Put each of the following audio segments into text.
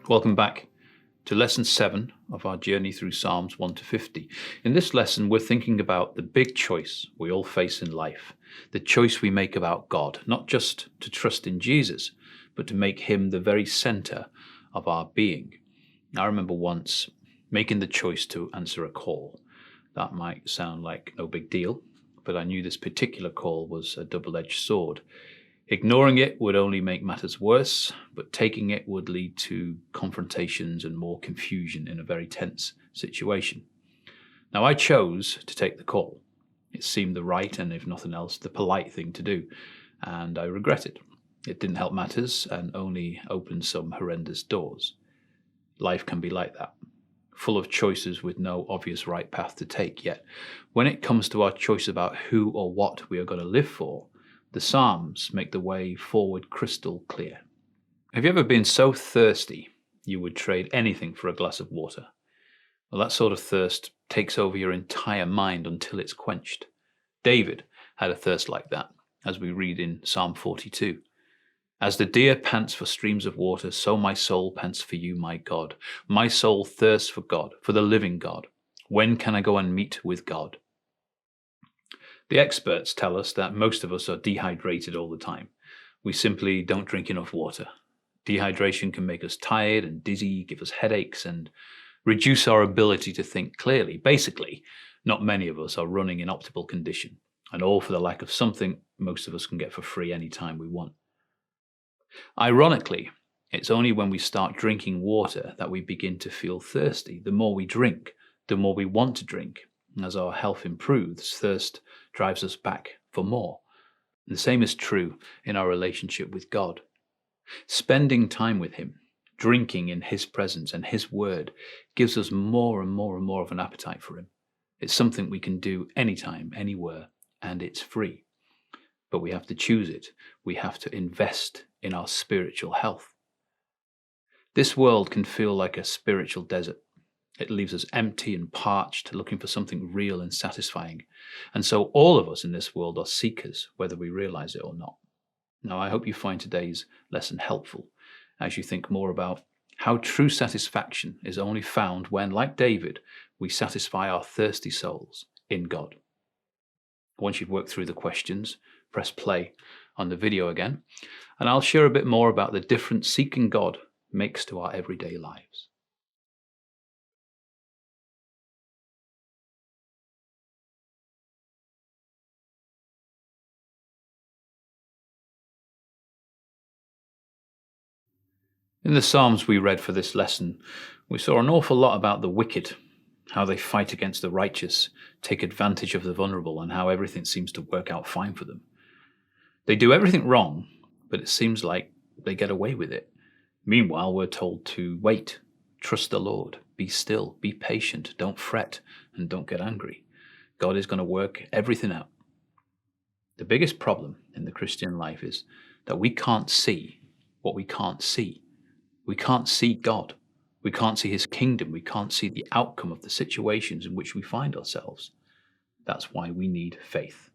Welcome back to lesson 7 of our journey through Psalms 1 to 50. In this lesson, we're thinking about the big choice we all face in life, the choice we make about God, not just to trust in Jesus, but to make him the very center of our being. I remember once making the choice to answer a call. That might sound like no big deal, but I knew this particular call was a double-edged sword. Ignoring it would only make matters worse, but taking it would lead to confrontations and more confusion in a very tense situation. Now, I chose to take the call. It seemed the right and, if nothing else, the polite thing to do, and I regret it. It didn't help matters and only opened some horrendous doors. Life can be like that, full of choices with no obvious right path to take. Yet, when it comes to our choice about who or what we are going to live for, the Psalms make the way forward crystal clear. Have you ever been so thirsty you would trade anything for a glass of water? Well, that sort of thirst takes over your entire mind until it's quenched. David had a thirst like that, as we read in Psalm 42. As the deer pants for streams of water, so my soul pants for you, my God. My soul thirsts for God, for the living God. When can I go and meet with God? The experts tell us that most of us are dehydrated all the time. We simply don't drink enough water. Dehydration can make us tired and dizzy, give us headaches, and reduce our ability to think clearly. Basically, not many of us are running in optimal condition, and all for the lack of something most of us can get for free anytime we want. Ironically, it's only when we start drinking water that we begin to feel thirsty. The more we drink, the more we want to drink. As our health improves, thirst drives us back for more. And the same is true in our relationship with God. Spending time with him, drinking in his presence and his word, gives us more and more and more of an appetite for him. It's something we can do anytime, anywhere, and it's free. But we have to choose it. We have to invest in our spiritual health. This world can feel like a spiritual desert. It leaves us empty and parched, looking for something real and satisfying. And so all of us in this world are seekers, whether we realize it or not. Now, I hope you find today's lesson helpful as you think more about how true satisfaction is only found when, like David, we satisfy our thirsty souls in God. Once you've worked through the questions, press play on the video again, and I'll share a bit more about the difference seeking God makes to our everyday lives. In the Psalms we read for this lesson, we saw an awful lot about the wicked, how they fight against the righteous, take advantage of the vulnerable, and how everything seems to work out fine for them. They do everything wrong, but it seems like they get away with it. Meanwhile, we're told to wait, trust the Lord, be still, be patient, don't fret, and don't get angry. God is going to work everything out. The biggest problem in the Christian life is that we can't see what we can't see. We can't see God. We can't see his kingdom. We can't see the outcome of the situations in which we find ourselves. That's why we need faith.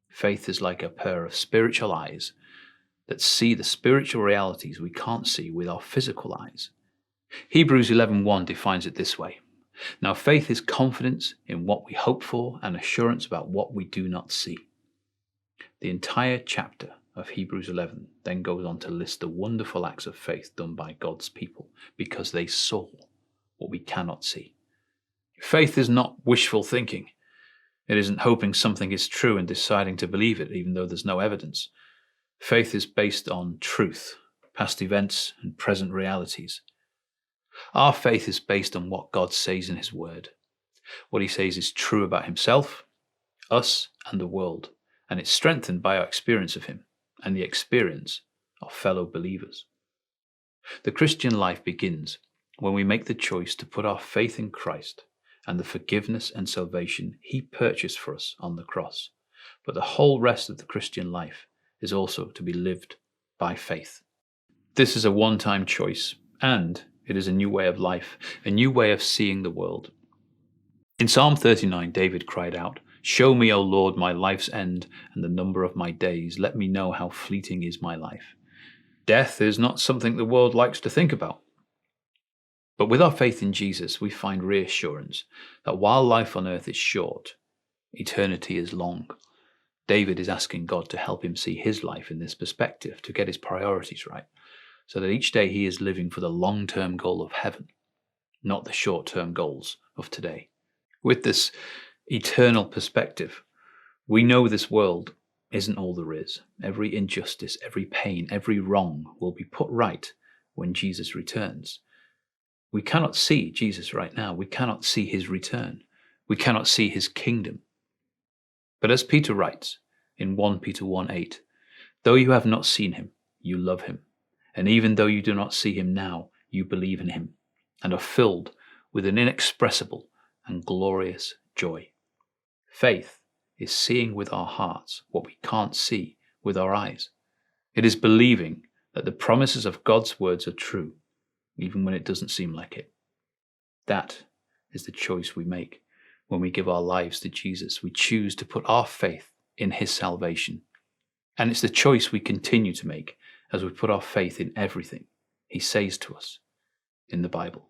Faith is like a pair of spiritual eyes that see the spiritual realities we can't see with our physical eyes. Hebrews 11:1 defines it this way. Now, faith is confidence in what we hope for and assurance about what we do not see. The entire chapter of Hebrews 11 then goes on to list the wonderful acts of faith done by God's people because they saw what we cannot see. Faith is not wishful thinking. It isn't hoping something is true and deciding to believe it even though there's no evidence. Faith is based on truth, past events and present realities. Our faith is based on what God says in his word. What he says is true about himself, us, and the world, and it's strengthened by our experience of him and the experience of fellow believers. The Christian life begins when we make the choice to put our faith in Christ and the forgiveness and salvation he purchased for us on the cross. But the whole rest of the Christian life is also to be lived by faith. This is a one-time choice, and it is a new way of life, a new way of seeing the world. In Psalm 39, David cried out, "Show me, O Lord, my life's end and the number of my days. Let me know how fleeting is my life." Death is not something the world likes to think about. But with our faith in Jesus, we find reassurance that while life on earth is short, eternity is long. David is asking God to help him see his life in this perspective, to get his priorities right, so that each day he is living for the long-term goal of heaven, not the short-term goals of today. With this eternal perspective, we know this world isn't all there is. Every injustice, every pain, every wrong will be put right when Jesus returns. We cannot see Jesus right now. We cannot see his return. We cannot see his kingdom. But as Peter writes in 1 Peter 1:8, though you have not seen him, you love him. And even though you do not see him now, you believe in him and are filled with an inexpressible and glorious joy. Faith is seeing with our hearts what we can't see with our eyes. It is believing that the promises of God's words are true, even when it doesn't seem like it. That is the choice we make when we give our lives to Jesus. We choose to put our faith in his salvation. And it's the choice we continue to make as we put our faith in everything he says to us in the Bible.